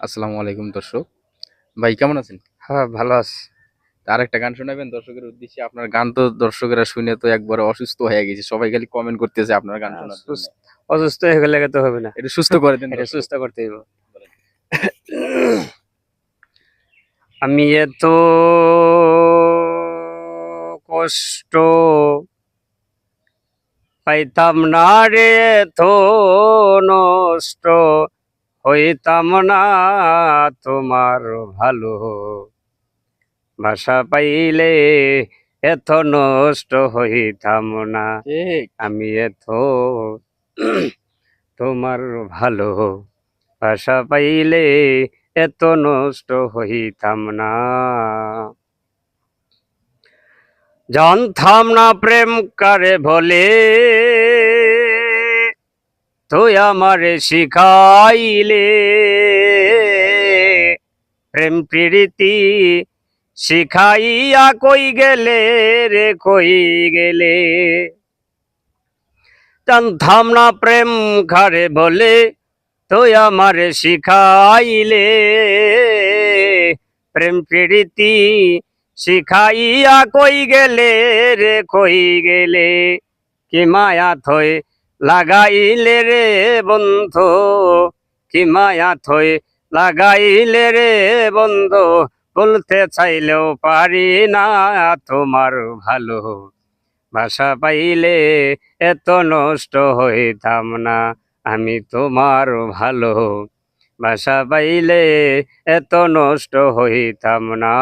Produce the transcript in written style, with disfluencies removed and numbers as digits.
আসসালামু আলাইকুম দর্শক। ভাই কেমন আছেন? হ্যাঁ, ভালো আছি। আরেকটা গান শোনাবেন দর্শকের উদ্দেশ্যে? আপনার গান তো দর্শকেরা শুনে তো একবারে অসুস্থ হয়ে গেছে। সবাই খালি কমেন্ট করতেছে আপনার গান শোনার জন্য। অসুস্থ হয়ে গেলে তো হবে না। একটু সুস্থ করে দেন এটা দর্শক। সুস্থ করতে হইব। বলেন। আমি এত কষ্ট পাইতাম না রে, এত নষ্ট হইতাম না তোমার ভালো ভাষা পাইলে, এত নষ্ট হইতাম না। ঠিক। আমি এত তোমার ভালো ভাষা পাইলে, এত নষ্ট হইতাম না। জানতাম না প্রেম কারে বলে, তুই আমারে শিখাইলে। প্রেম প্রীতি শিখাইয়া কই গেলে রে, কই গেলে। জানতাম না প্রেম কারে বলে, তুই আমারে শিখাইলে। প্রেম প্রীতি শিখাইয়া কই গেলে রে, কই গেলে। কি মায়া থই লাগাইলে রে বন্ধু, কি মায়া থই লাগাইলে রে বন্ধু। বলতে চাইলেও পারি না তোমার ভালো ভাষা পাইলে, এত নষ্ট হইতাম না। আমি তোমার ভালো ভাষা পাইলে, এত নষ্ট হইতাম না।